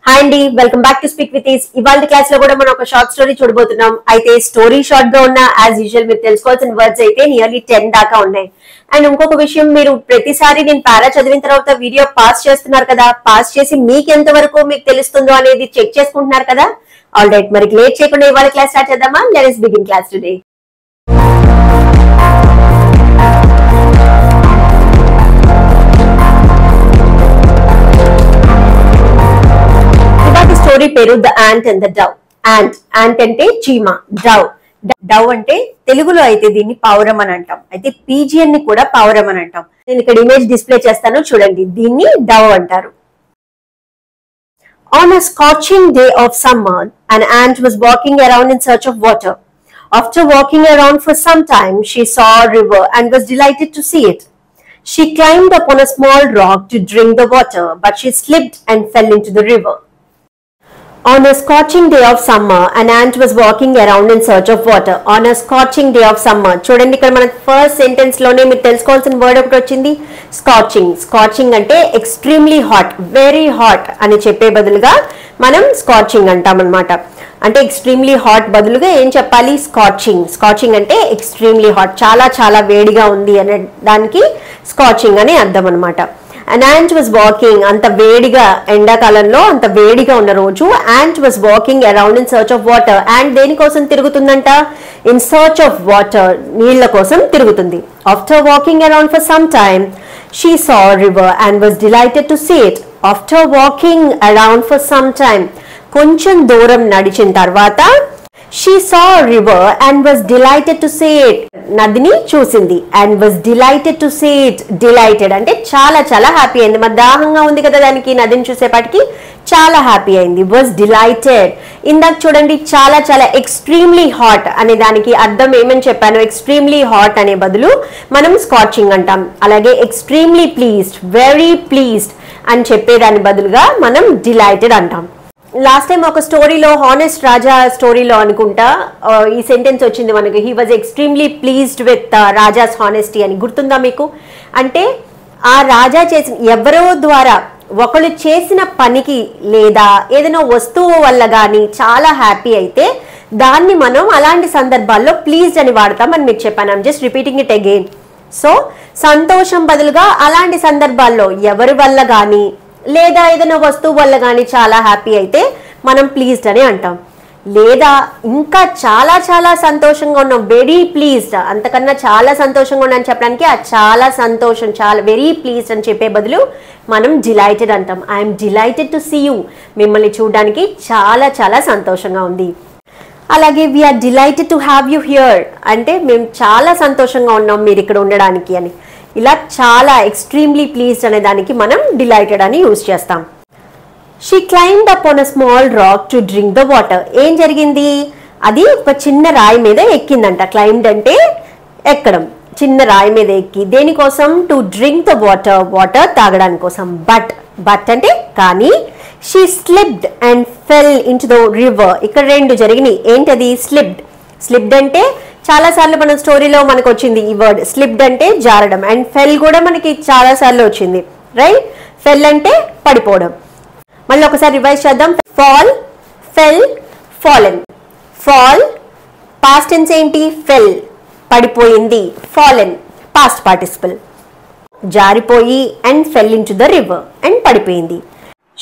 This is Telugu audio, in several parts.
హాయ్ అండి, welcome back to speak with is. ఇవాళ క్లాస్ లో కూడా మనం ఒక షార్ట్ స్టోరీ చూడబోతున్నాం. అయితే స్టోరీ షార్ట్ గా ఉన్న యాజ్ యూజువల్ మీరు తెలుసుకోవాల్సిన వర్డ్స్ అయితే నియర్లీ 10 దాకా ఉన్నాయి. అండ్ ఇంకొక విషయం, మీరు ప్రతిసారి నేను పారా చదివిన తర్వాత వీడియో పాస్ చేస్తున్నారు కదా, పాస్ చేసి మీకు ఎంత వరకు మీకు తెలుస్తుందో అనేది చెక్ చేసుకుంటున్నారు కదా. ఆల్ రైట్, మరి లేట్ చేయకుండా ఇవాళ క్లాస్ స్టార్ట్ చేద్దామా? Let us begin class today. Story పేరు the ant and the dove. Ant అంటే చీమ, డవ్ అంటే తెలుగులో అయితే దీన్ని పావురం అని అంటాం. అయితే పీజియన్ ని కూడా పావురం అని అంటాం. నేను ఇక్కడ ఇమేజ్ డిస్ప్లే చేస్తాను, చూడండి. దీన్ని డవ్ అంటారు. On a scorching day of summer, an ant was walking around in search of water. After walking around for some time, she saw a river and was delighted to see it. She climbed upon a small rock to drink the water, but she slipped and fell into the river. On a scorching day of summer, an ant was walking around in search of water. On a scorching day of summer. చూడండి, ఇక్కడ మన ఫస్ట్ సెంటెన్స్ లోనే మీరు తెలుసుకోవాల్సిన వర్డ్ ఒకటి వచ్చింది, స్కాచింగ్. స్కాచింగ్ అంటే ఎక్స్ట్రీమ్లీ హాట్, వెరీ హాట్ అని చెప్పే బదులుగా మనం స్కాచింగ్ అంటాం అనమాట. అంటే ఎక్స్ట్రీమ్లీ హాట్ బదులుగా ఏం చెప్పాలి? స్కాచింగ్. స్కాచింగ్ అంటే ఎక్స్ట్రీమ్లీ హాట్, చాలా చాలా వేడిగా ఉంది అనే దానికి స్కాచింగ్ అని అర్థం అనమాట. An ant was walking, అంత వేడిగా, ఎండాకాలంలో అంత వేడిగా ఉన్న రోజు ant was walking around in search of water. And దేనికోసం తిరుగుతుందంట? In search of water, నీళ్ళ కోసం తిరుగుతుంది. After walking around for some time, she saw a river and was delighted to see it. After walking around for some time, కొంచెం దూరం నడిచిన తర్వాత she saw a river and was delighted to see it. నదిని చూసింది. and was delighted to see it. delighted అంటే చాలా చాలా హ్యాపీ అయింది. మరి దాహంగా ఉంది కదా దానికి, నదిని చూసేపాటికి చాలా హ్యాపీ అయింది. was delighted. ఇందాక చూడండి, చాలా చాలా ఎక్స్ట్రీమ్లీ హాట్ అనే దానికి అర్థం ఏమని చెప్పాను? ఎక్స్ట్రీమ్లీ హాట్ అనే బదులు మనం స్కాచింగ్ అంటాం. అలాగే ఎక్స్ట్రీమ్లీ ప్లీజ్డ్, వెరీ ప్లీజ్డ్ అని చెప్పేదాని బదులుగా మనం డిలైటెడ్ అంటాం. లాస్ట్ టైం ఒక స్టోరీలో, హానెస్ట్ రాజా స్టోరీలో అనుకుంటా, ఈ సెంటెన్స్ వచ్చింది మనకి, he was extremely pleased with Raja's honesty అని. గుర్తుందా మీకు? అంటే ఆ రాజా చేసిన, ఎవరో ద్వారా ఒకళ్ళు చేసిన పనికి లేదా ఏదైనా వస్తువు వల్ల కానీ చాలా హ్యాపీ అయితే దాన్ని మనం అలాంటి సందర్భాల్లో ప్లీజ్డ్ అని వాడతాం అని మీకు చెప్పాను. I'm just repeating it again. So సంతోషం బదులుగా అలాంటి సందర్భాల్లో ఎవరి వల్ల కానీ లేదా ఏదైనా వస్తువు వల్ల కానీ చాలా హ్యాపీ అయితే మనం ప్లీజ్డ్ అని అంటాం. లేదా ఇంకా చాలా చాలా సంతోషంగా ఉన్నాం, వెరీ ప్లీజ్డ్, అంతకన్నా చాలా సంతోషంగా ఉన్నాను చెప్పడానికి ఆ చాలా సంతోషం, చాలా వెరీ ప్లీజ్డ్ అని చెప్పే బదులు మనం డిలైటెడ్ అంటాం. I'm delighted to see you, మిమ్మల్ని చూడడానికి చాలా చాలా సంతోషంగా ఉంది. అలాగే we're delighted to have you here అంటే మేము చాలా సంతోషంగా ఉన్నాం మీరు ఇక్కడ ఉండడానికి అని. ఇలా చాలా ఎక్స్ట్రీమ్లీ ప్లీజ్డ్ అనే దానికి మనం డిలైటెడ్ అని యూజ్ చేస్తాం. She climbed upon a small rock to drink the water. ఏం జరిగింది? అది ఒక చిన్న రాయి మీద ఎక్కిందంట. క్లైంబ్డ్ అంటే ఎక్కడం, చిన్న రాయి మీద ఎక్కి దేనికోసం? To drink the water, water తాగడానికి కోసం. బట్ అంటే కానీ, she slipped and fell into the river. ఇక్కడ రెండు జరిగినాయి. ఏంటది? స్లిప్డ్ అంటే చాలా సార్లు మన స్టోరీలో మనకు వచ్చింది ఈ వర్డ్. స్లిప్డ్ అంటే జారడం, అండ్ ఫెల్ కూడా మనకి చాలా సార్లు వచ్చింది, రైట్? ఫెల్ అంటే పడిపోవడం. మళ్ళీ ఒకసారి రివైజ్ చేద్దాం. Fall, fell, fallen. Fall past tense ఏంటి? ఫెల్, పడిపోయింది. ఫాలెన్ పాస్ట్ పార్టిసిపల్, జారిపోయి. And fell into the river, and పడిపోయింది.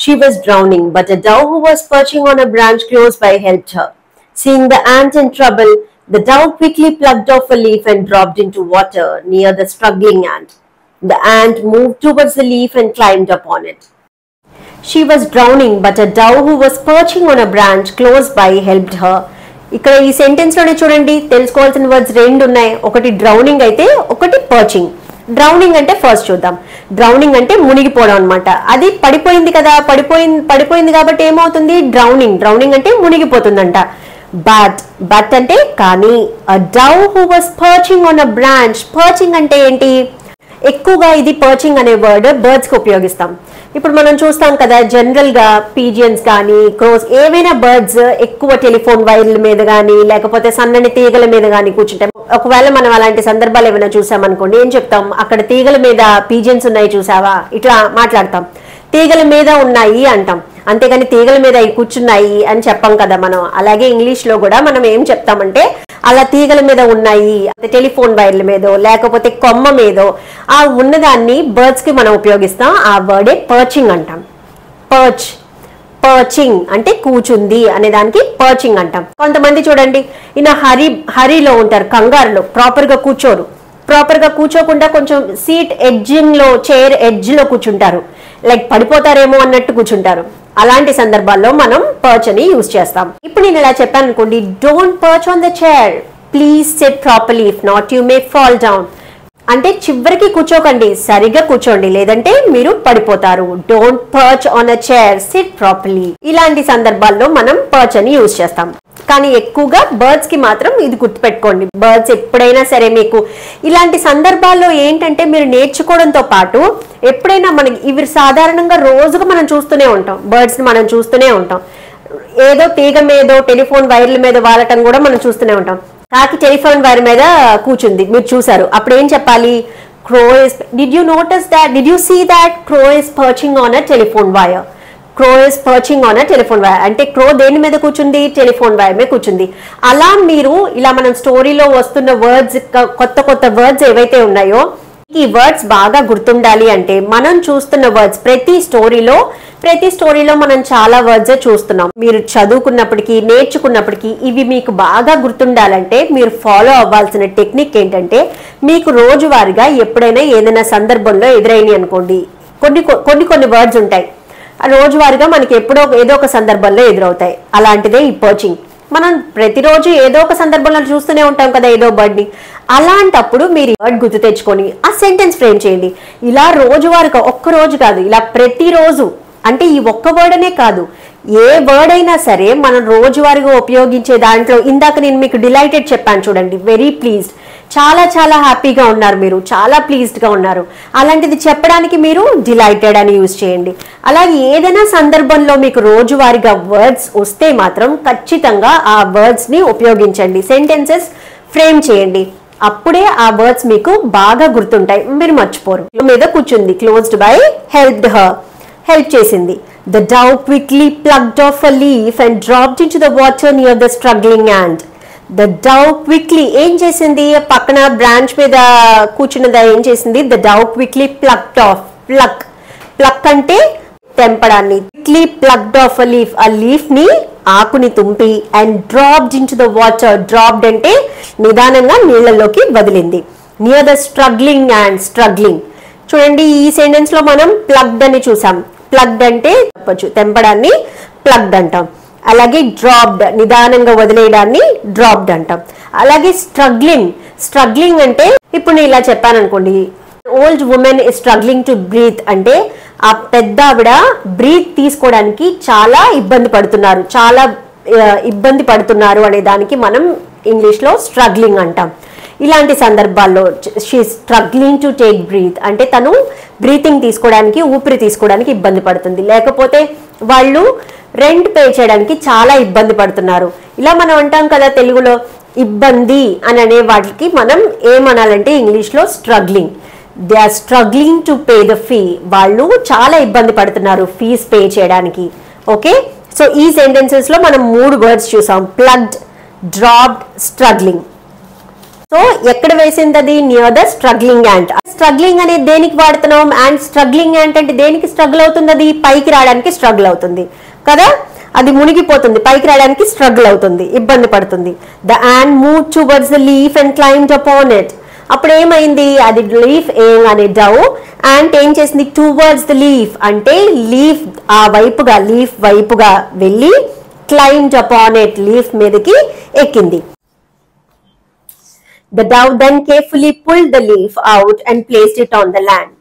She was drowning, but a dove who was perching on a branch close by helped her. Seeing the ant in trouble, the dove quickly plucked off a leaf and dropped into water near the struggling ant. The ant moved towards the leaf and climbed upon it. She was drowning, but a dove who was perching on a branch close by helped her. ఇక్కడ ఈ సెంటెన్స్ లోనే చూడండి, తెలుసుకోవాల్సిన వర్డ్స్ రెండు ఉన్నాయి. ఒకటి డ్రౌనింగ్ అయితే ఒకటి పర్చింగ్. డ్రౌనింగ్ అంటే ఫస్ట్ చూద్దాం. డ్రౌనింగ్ అంటే మునిగిపోవడం అనమాట. అది పడిపోయింది కదా, పడిపోయింది కాబట్టి ఏమవుతుంది? డ్రౌనింగ్ అంటే మునిగిపోతుందంట. బట్ అంటే కానీ. a dove who was perching on a branch. పర్చింగ్ అంటే ఏంటి? ఎక్కువగా ఇది పర్చింగ్ అనే వర్డ్ బర్డ్స్ కి ఉపయోగిస్తాం. ఇప్పుడు మనం చూస్తాం కదా, జనరల్ గా పీజియన్స్ కానీ క్రోస్ ఏవైనా బర్డ్స్ ఎక్కువ టెలిఫోన్ వైర్ల మీద కానీ లేకపోతే సన్నని తీగల మీద కానీ కూర్చుంటాం. ఒకవేళ మనం అలాంటి సందర్భాలు ఏమైనా చూసామనుకోండి, ఏం చెప్తాం? అక్కడ తీగల మీద పీజియన్స్ ఉన్నాయి చూసావా, ఇట్లా మాట్లాడతాం. తీగల మీద ఉన్నాయి అంటాం. అంతేగాని తీగల మీద అవి కూర్చున్నాయి అని చెప్పం కదా మనం. అలాగే ఇంగ్లీష్ లో కూడా మనం ఏం చెప్తామంటే అలా తీగల మీద ఉన్నాయి, టెలిఫోన్ వైర్ల మీదో లేకపోతే కొమ్మ మీదో ఆ ఉన్నదాన్ని బర్డ్స్ కి మనం ఉపయోగిస్తాం. ఆ వర్డే పర్చింగ్ అంటాం. పర్చ్, పర్చింగ్ అంటే కూర్చుంది అనే దానికి పర్చింగ్ అంటాం. కొంతమంది చూడండి ఈయన హరీలో ఉంటారు, కంగారులో ప్రాపర్ గా కూర్చోరు. ప్రాపర్ గా కూర్చోకుండా కొంచెం సీట్ ఎడ్జింగ్ లో, చైర్ ఎడ్జ్ లో కూర్చుంటారు, లైక్ పడిపోతారేమో అన్నట్టు కూర్చుంటారు. అలాంటి సందర్భాల్లో మనం పర్చ్ అని యూజ్ చేస్తాం. ఇప్పుడు నేను ఇలా చెప్పాను అనుకోండి, don't parch on the chair, please SIT properly, if not you may fall down. అంటే చివరికి కూర్చోకండి, సరిగ్గా కూర్చోండి, లేదంటే మీరు పడిపోతారు. Don't parch on a chair, SIT properly. ఇలాంటి సందర్భాల్లో మనం పర్చ్ అని యూజ్ చేస్తాం. కానీ ఎక్కువగా బర్డ్స్ కి మాత్రం ఇది గుర్తుపెట్టుకోండి. బర్డ్స్ ఎప్పుడైనా సరే మీకు ఇలాంటి సందర్భాల్లో ఏంటంటే మీరు నేర్చుకోవడంతో పాటు ఎప్పుడైనా మనకి ఇవి సాధారణంగా రోజుగా మనం చూస్తూనే ఉంటాం, బర్డ్స్ ని మనం చూస్తూనే ఉంటాం. ఏదో తీగ మీదో టెలిఫోన్ వైర్ల మీద వాలటం కూడా మనం చూస్తూనే ఉంటాం. కాకి టెలిఫోన్ వైర్ మీద కూర్చుంది, మీరు చూసారు, అప్పుడు ఏం చెప్పాలి? Crow is, did you notice that, did you see that crow is perching on a telephone wire. Crow is perching on a telephone wire అంటే క్రో దేని మీద కూర్చుంది? టెలిఫోన్ వైర్ మీద కూర్చుంది. అలా మీరు ఇలా మనం స్టోరీలో వస్తున్న వర్డ్స్, కొత్త కొత్త వర్డ్స్ ఏవైతే ఉన్నాయో ఈ వర్డ్స్ బాగా గుర్తుండాలి అంటే మనం చూస్తున్న వర్డ్స్ ప్రతి స్టోరీలో మనం చాలా వర్డ్స్ చూస్తున్నాం. మీరు చదువుకున్నప్పటికీ నేర్చుకున్నప్పటికీ ఇవి మీకు బాగా గుర్తుండాలంటే మీరు ఫాలో అవ్వాల్సిన టెక్నిక్ ఏంటంటే, మీకు రోజువారీగా ఎప్పుడైనా ఏదైనా సందర్భంలో ఎదురైనాయి అనుకోండి, కొన్ని వర్డ్స్ ఉంటాయి, రోజువారీగా మనకి ఎప్పుడో ఏదో ఒక సందర్భంలో ఎదురవుతాయి. అలాంటిదే ఈ పర్చింగ్. మనం ప్రతిరోజు ఏదో ఒక సందర్భంలో చూస్తూనే ఉంటాం కదా ఏదో వర్డ్ని. అలాంటప్పుడు మీరు వర్డ్ గుర్తు తెచ్చుకొని ఆ సెంటెన్స్ ఫ్రేమ్ చేయండి. ఇలా రోజువారీగా, ఒక్క రోజు కాదు, ఇలా ప్రతిరోజు, అంటే ఈ ఒక్క వర్డ్ అనే కాదు, ఏ వర్డ్ అయినా సరే మనం రోజువారీగా ఉపయోగించే దాంట్లో, ఇందాక నేను మీకు డిలైటెడ్ చెప్పాను చూడండి, వెరీ ప్లీజ్డ్, చాలా చాలా హ్యాపీగా ఉన్నారు మీరు, చాలా ప్లీజ్డ్గా ఉన్నారు, అలాంటిది చెప్పడానికి మీరు డిలైటెడ్ అని యూజ్ చేయండి. అలాగే ఏదైనా సందర్భంలో మీకు రోజువారీగా వర్డ్స్ వస్తే మాత్రం ఖచ్చితంగా ఆ వర్డ్స్ని ఉపయోగించండి, సెంటెన్సెస్ ఫ్రేమ్ చేయండి. అప్పుడే ఆ వర్డ్స్ మీకు బాగా గుర్తుంటాయి, మీరు మర్చిపోరు. మీద కూర్చుంది, closed by helped her, help చేసింది. The dove quickly plucked off a leaf and dropped into the water near the struggling ant. The dove quickly ఏం చేసింది? పక్కన బ్రాంచ్ మీద కూర్చున్నదా ఏం చేసింది? The dove quickly plucked off. Pluck అంటే తెంపడాన్ని. Quickly plucked off a leaf. ఆ లీఫ్ ని, ఆకుని తుంపి, and dropped into the water. Dropped అంటే నిదానంగా నీళ్ళలోకి వదిలింది. Near the struggling ant. Struggling. చూడండి, ఈ సెంటెన్స్ లో మనం ప్లగ్డ్ అని చూసాం. ప్లగ్డ్ అంటే చెప్పచ్చు, తెంపడాన్ని ప్లగ్డ్ అంటాం. అలాగే డ్రాప్డ్, నిదానంగా వదిలేయడాన్ని డ్రాప్డ్ అంటాం. అలాగే స్ట్రగ్లింగ్ అంటే, ఇప్పుడు నేను ఇలా చెప్పాను అనుకోండి, old women is struggling to breathe అంటే ఆ పెద్ద ఆవిడ బ్రీత్ తీసుకోవడానికి చాలా ఇబ్బంది పడుతున్నారు అనే దానికి మనం ఇంగ్లీష్ లో స్ట్రగ్లింగ్ అంటాం. ఇలాంటి సందర్భాల్లో she struggling to take breath అంటే తను బ్రీతింగ్ తీసుకోవడానికి, ఊపిరి తీసుకోవడానికి ఇబ్బంది పడుతుంది, లేకపోతే వాళ్ళు రెంట్ పే చేయడానికి చాలా ఇబ్బంది పడుతున్నారు. ఇలా మనం అంటాం కదా తెలుగులో, ఇబ్బంది అని అనే వాటికి మనం ఏమనాలంటే ఇంగ్లీష్లో struggling. They are struggling to pay the fee. వాళ్ళు చాలా ఇబ్బంది పడుతున్నారు ఫీజ్ పే చేయడానికి. ఓకే, సో ఈ సెంటెన్సెస్ లో మనం 3 వర్డ్స్ చూసాం, ప్లగ్డ్, డ్రాప్డ్, స్ట్రగ్లింగ్. సో ఎక్కడ వేసింది అది? Near the struggling ant. Struggling అనేది దేనికి వాడుతున్నాం? అండ్ స్ట్రగ్లింగ్ యాంట్ అంటే దేనికి స్ట్రగుల్ అవుతుంది? అది పైకి రావడానికి స్ట్రగుల్ అవుతుంది కదా, అది మునిగిపోతుంది, పైకి రావడానికి స్ట్రగుల్ అవుతుంది, ఇబ్బంది పడుతుంది. The ant move towards the leaf and climbed upon it. అప్పుడు ఏమైంది? అది లీఫ్ అనే డవ్, యాంట్ ఏం చేసింది? టువర్డ్స్ ద లీఫ్ అంటే లీఫ్ వైపుగా వెళ్ళి క్లైంబ్డ్ అపాన్ ఇట్, లీఫ్ మీదకి ఎక్కింది. The dove then carefully pulled the leaf out and placed it on the land.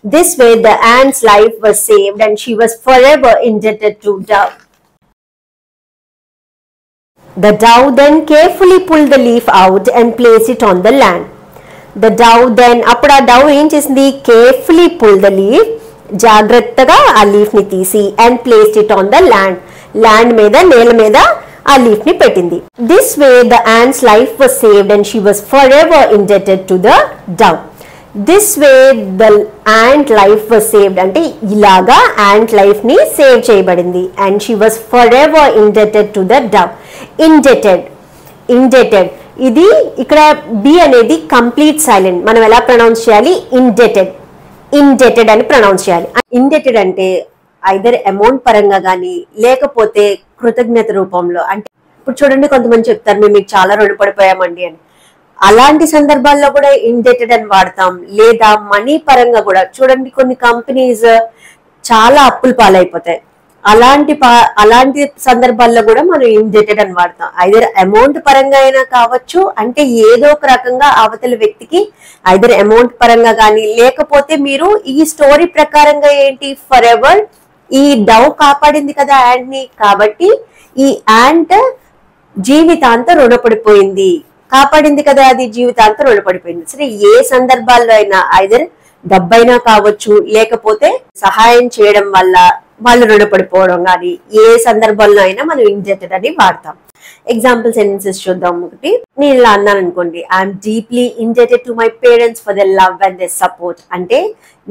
This way the ant's life was saved and she was forever indebted to dove. The dove then carefully pulled the leaf out and placed it on the land. The dove then, అప్పుడు ఆ dove ఏం చేసింది? Carefully pulled the leaf, జాగ్రత్తగా ఆ లీఫ్ ని తీసి, and placed it on the land, land మీద, నేల మీద ఆ లీఫ్ ని పెట్టింది. This way the ants life was saved and she was for ever indebted to the Dove. This way the ant life was saved. అంటే ఇలాగా ant లైఫ్ ని సేవ్ చేయబడింది. And she was for ever indebted to the dove. Indebted ఇది ఇక్కడ బి అనేది కంప్లీట్ సైలెంట్. మనం ఎలా ప్రొనౌన్స్ చేయాలి? ఇండెటెడ్ అని ప్రొనౌన్స్ చేయాలి. ఇండెటెడ్ అంటే ఐదర్ అమౌంట్ పరంగా కానీ లేకపోతే కృతజ్ఞత రూపంలో. అంటే ఇప్పుడు చూడండి, కొంతమంది చెప్తారు మేము మీకు చాలా రుణపడిపోయామండి అని. అలాంటి సందర్భాల్లో కూడా ఇండెటెడ్ అని వాడతాం. లేదా మనీ పరంగా కూడా చూడండి, కొన్ని కంపెనీస్ చాలా అప్పులు పాలైపోతాయి. అలాంటి సందర్భాల్లో కూడా మనం ఇండెటెడ్ అని వాడతాం. ఐదర్ అమౌంట్ పరంగా అయినా కావచ్చు, అంటే ఏదో ఒక రకంగా అవతల వ్యక్తికి ఐదర్ అమౌంట్ పరంగా కానీ లేకపోతే మీరు ఈ స్టోరీ ప్రకారంగా ఏంటి, ఫర్ ఎవర్ ఈ డవ్ కాపాడింది కదా యాంట్ ని, కాబట్టి ఈ యాంట్ జీవితాంతం రుణపడిపోయింది, కాపాడింది కదా అది జీవితాంతం రుణపడిపోయింది. సరే, ఏ సందర్భాల్లో అయినా ఐదర్ డబ్బైనా కావచ్చు లేకపోతే సహాయం చేయడం వల్ల వాళ్ళు రుణపడిపోవడం కానీ ఏ సందర్భంలో అయినా మనం ఇండెటెడ్ అని వాడతాం. ఎగ్జాంపుల్ సెంటెన్సెస్ చూద్దాం. ఒకటి, నేను ఇలా అన్నాను అనుకోండి, I'm deeply indebted to my parents for the love and the support. అంటే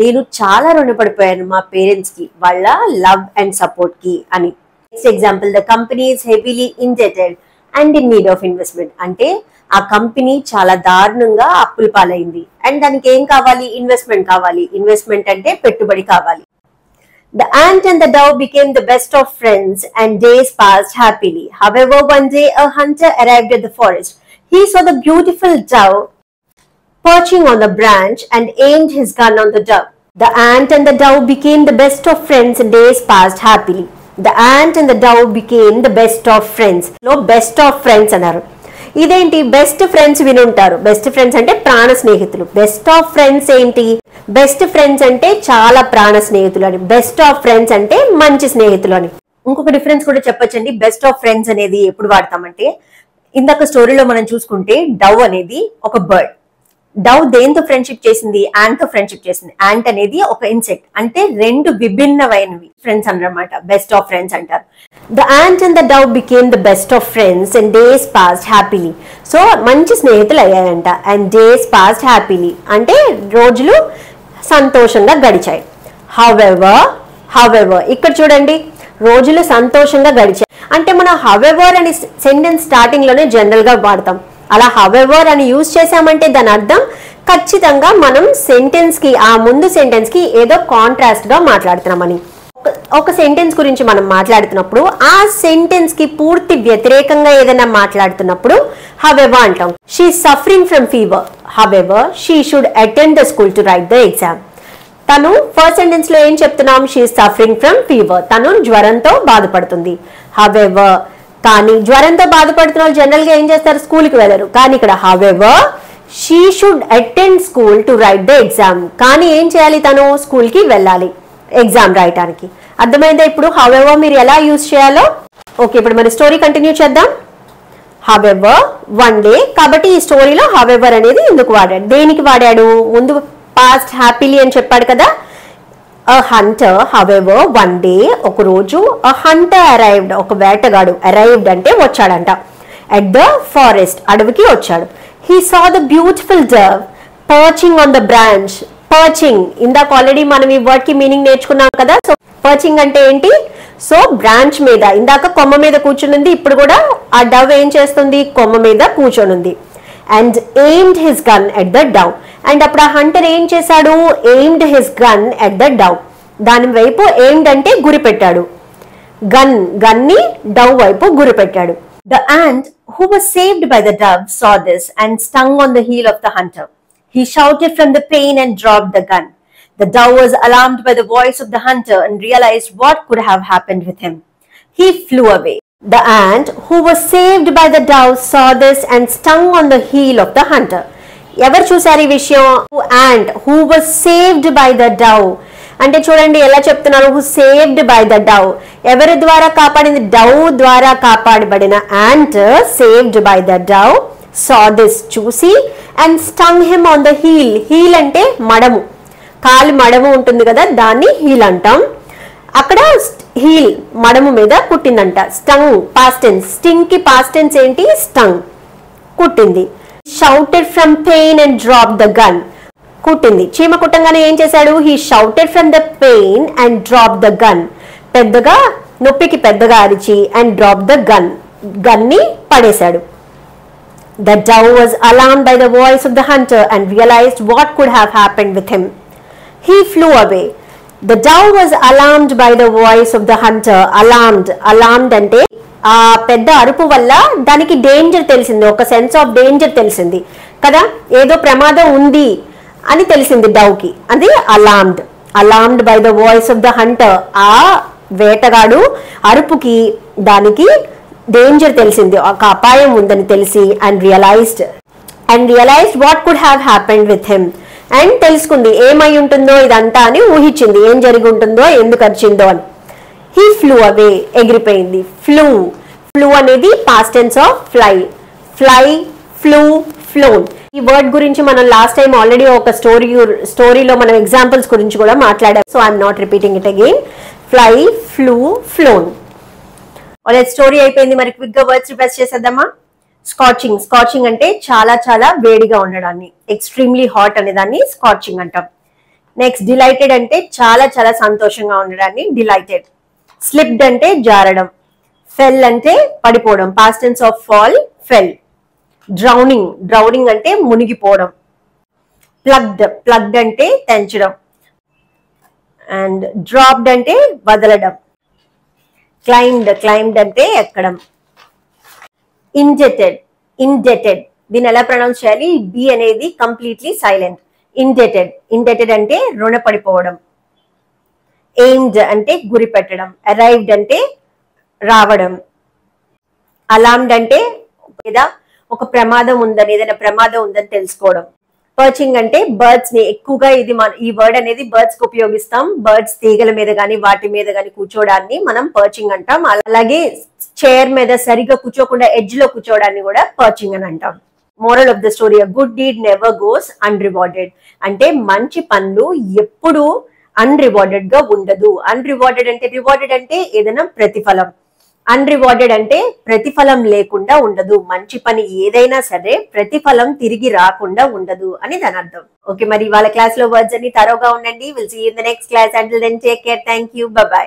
నేను చాలా రుణపడిపోయాను మా పేరెంట్స్ కి వాళ్ళ లవ్ అండ్ సపోర్ట్ కి అని. Next example, the company is heavily indebted and in need of investment. అంటే ఆ కంపెనీ చాలా దారుణంగా అప్పుల పాలైంది అండ్ దానికి ఏం కావాలి? ఇన్వెస్ట్మెంట్ కావాలి. ఇన్వెస్ట్మెంట్ అంటే పెట్టుబడి కావాలి. The ant and the dove became the best of friends and days passed happily. However, one day a hunter arrived at the forest. He saw the beautiful dove perching on the branch and aimed his gun on the dove. The ant and the dove became the best of friends and days passed happily. The ant and the dove became the best of friends. No, best of friends అన్నారు. ఇదేంటి? బెస్ట్ ఫ్రెండ్స్ వినుంటారు. బెస్ట్ ఫ్రెండ్స్ అంటే ప్రాణ స్నేహితులు. బెస్ట్ ఆఫ్ ఫ్రెండ్స్ ఏంటి? బెస్ట్ ఫ్రెండ్స్ అంటే చాలా ప్రాణ స్నేహితులు అని. బెస్ట్ ఆఫ్ ఫ్రెండ్స్ అంటే మంచి స్నేహితులు అని. ఇంకొక డిఫరెన్స్ కూడా చెప్పొచ్చండి. బెస్ట్ ఆఫ్ ఫ్రెండ్స్ అనేది ఎప్పుడు వాడతామంటే, ఇందాక స్టోరీలో మనం చూసుకుంటే డవ్ అనేది ఒక బర్డ్. డవ్ దేంతో ఫ్రెండ్షిప్ చేసింది? యాంట్ తో ఫ్రెండ్షిప్ చేసింది. యాంట్ అనేది ఒక ఇన్సెక్ట్. అంటే రెండు విభిన్నమైనవి ఫ్రెండ్స్ అన్నమాట. బెస్ట్ ఆఫ్ ఫ్రెండ్స్ అంటారు. The ant and the dove became the best of friends and days passed happily. So మంచి స్నేహితులు అయ్యాయంట. and days passed happily అంటే రోజులు సంతోషంగా గడిచాయి. however ఇక్కడ చూడండి, రోజులు సంతోషంగా గడిచాయి అంటే మనం however అని సెంటెన్స్ స్టార్టింగ్ లోనే జనరల్ గా వాడతాం. అలా however అని యూజ్ చేసామంటే దాని అర్థం ఖచ్చితంగా మనం సెంటెన్స్ కి ఆ ముందు సెంటెన్స్ కి ఏదో కాంట్రాస్ట్ గా మాట్లాడుతున్నామని. ఒక సెంటెన్స్ గురించి మనం మాట్లాడుతున్నప్పుడు ఆ సెంటెన్స్ కి పూర్తి వ్యతిరేకంగా ఏదైనా మాట్లాడుతున్నప్పుడు however అంటాం. She suffering from fever, however she should attend the school to right the exam. తను ఫస్ట్ సెంటెన్స్ లో ఏం చెప్తున్నాం? షీ సఫరింగ్ ఫ్రమ్ ఫీవర్, తను జ్వరంతో బాధపడుతుంది. however కానీ జ్వరంతో బాధపడుతున్న వాళ్ళు జనరల్ గా ఏం చేస్తారు? స్కూల్కి వెళ్ళరు. కానీ ఇక్కడ however she should attend school to right the exam. కానీ ఏం చేయాలి? తను స్కూల్ కి వెళ్ళాలి ఎగ్జామ్ రాయటానికి. అర్థమైందా ఇప్పుడు however మీరు ఎలా యూజ్ చేయాలో? ఓకే, ఇప్పుడు మన స్టోరీ కంటిన్యూ చేద్దాం. however one day, కాబట్టి ఈ స్టోరీలో however అనేది ఎందుకు వాడాడు? దేనికి వాడాడు? ముందు పాస్ట్ హ్యాపీలీ అని చెప్పాడు కదా. a hunter, however one day, ఒక రోజు a hunter arrived, ఒక వేటగాడు arrived అంటే వచ్చాడంట. at the forest, అడవికి వచ్చాడు. he saw the beautiful dove perching on the branch. పర్చింగ్, ఇందాక ఆల్రెడీ మనం ఈ వర్డ్ కి మీనింగ్ నేర్చుకున్నాం కదా. సో పర్చింగ్ అంటే ఏంటి? సో బ్రాంచ్ మీద, ఇందాక కొమ్మ మీద కూర్చుని, ఇప్పుడు కూడా ఆ డవ్ ఏం చేస్తుంది? కొమ్మ మీద కూర్చొని ఉంది. And aimed his gun at the Dove. And అప్పుడు ఆ హంటర్ ఏం చేశాడు? Aimed his gun at the Dove. దాని వైపు ఎయిమ్డ్ అంటే గురి పెట్టాడు. గన్ ని డవ్ వైపు గురి పెట్టాడు. The ant who was saved by the dove saw this and stung on the heel of the hunter. He shouted from the pain and dropped the gun. The dove was alarmed by the voice of the hunter and realized what could have happened with him. He flew away. The ant who was saved by the dove saw this and stung on the heel of the hunter. ఎవరు చూసారు ఈ విషయం? ant who was saved by the dove. అంటే చూడండి ఎలా చెప్తున్నారు? who saved by the dove. ఎవరి ద్వారా కాపాడింది? డవ్ ద్వారా కాపాడబడిన ant saved by the dove saw this, చూసి, and stung him on the heel. heel అంటే మడము, కాలి మడము ఉంటుంది కదా, దాన్ని heel అంటాం. అక్కడ heel మడము మీద కుట్టిందంట. stung past tense, sting కి past tense ఏంటి? stung, కుట్టింది. shouted from pain and dropped the gun. కుట్టింది. చీమ కుట్టంగానే ఏం చేశాడు? He shouted from the pain and drop the gun. పెద్దగా నొప్పికి పెద్దగా అరిచి అండ్ డ్రాప్ ద గన్ ని పడేశాడు. The dove was alarmed by the voice of the hunter and realized what could have happened with him. He flew away. The dove was alarmed by the voice of the hunter. Alarmed అంటే ఆ పెద్ద అరుపు వల్ల దానికి డేంజర్ తెలిసింది, ఒక సెన్స్ ఆఫ్ డేంజర్ తెలిసింది కదా, ఏదో ప్రమాదం ఉంది అని తెలిసింది డవ్కి. అది alarmed by the voice of the Hunter. ఆ వేటగాడు అరుపుకి దానికి డేంజర్ తెలిసింది, ఒక అపాయం ఉందని తెలిసి and realised what could have happened with him. And తెలుసుకుంది ఏమై ఉంటుందో ఇదంతా అని ఊహించింది, ఏం జరిగి ఉంటుందో, ఎందుకు వచ్చిందో అని. హీ ఫ్లూ అవే, ఎగిరిపోయింది. ఫ్లూ అనేది past tense of fly, flew, flown. ఈ వర్డ్ గురించి మనం లాస్ట్ టైం ఆల్రెడీ ఒక స్టోరీలో మనం ఎగ్జాంపుల్స్ గురించి కూడా మాట్లాడాం. So I'm not repeating it again. Fly, flew, flown. Story అయిపోయింది. మరి క్విక్ గా వర్డ్స్ రిపీట్ చేసేద్దామా? స్కాచింగ్ అంటే చాలా చాలా వేడిగా ఉండడాన్ని, ఎక్స్ట్రీమ్లీ హాట్ అనే దాన్ని స్కాచింగ్ అంటాం. నెక్స్ట్ డిలైటెడ్ అంటే చాలా చాలా సంతోషంగా ఉండడాన్ని డిలైటెడ్. స్లిప్డ్ అంటే జారడం. ఫెల్ అంటే పడిపోవడం, past tense of fall, fell. Drowning అంటే మునిగిపోవడం. ప్లగ్డ్ అంటే తెంచడం. అండ్ డ్రాప్డ్ అంటే వదలడం. క్లైంబ్డ్ అంటే ఎక్కడం. ఇండెటెడ్ దీన్ని ఎలా ప్రొనౌన్స్ చేయాలి? బి అనేది కంప్లీట్లీ సైలెంట్. ఇండెటెడ్ అంటే రుణపడిపోవడం. ఎయిమ్డ్ అంటే గురి పెట్టడం. అరైవ్డ్ అంటే రావడం. అలార్మ్డ్ అంటే ఒక ప్రమాదం ఉందని, ఏదైనా ప్రమాదం ఉందని తెలుసుకోవడం. పర్చింగ్ అంటే బర్డ్స్ ని ఎక్కువగా ఈ వర్డ్ అనేది బర్డ్స్ కి ఉపయోగిస్తాం. బర్డ్స్ తీగల మీద గానీ వాటి మీద గానీ కూర్చోడాన్ని మనం పర్చింగ్ అంటాం. అలాగే చైర్ మీద సరిగ్గా కూర్చోకుండా ఎడ్జ్ లో కూర్చోడాన్ని కూడా పర్చింగ్ అని అంటాం. Moral of the story, a good deed never goes unrewarded. అంటే మంచి పనులు ఎప్పుడు అన్రివార్డెడ్ గా ఉండదు. రివార్డెడ్ అంటే ఏదైనా ప్రతిఫలం. అన్రివార్డెడ్ అంటే ప్రతిఫలం లేకుండా ఉండదు. మంచి పని ఏదైనా సరే ప్రతిఫలం తిరిగి రాకుండా ఉండదు అని దాని అర్థం. ఓకే, మరి వాళ్ళ క్లాస్ లో వర్డ్స్ అన్ని తరోగా ఉండండి. Will see you in the next class. Until then take care. Thank you. Bye by.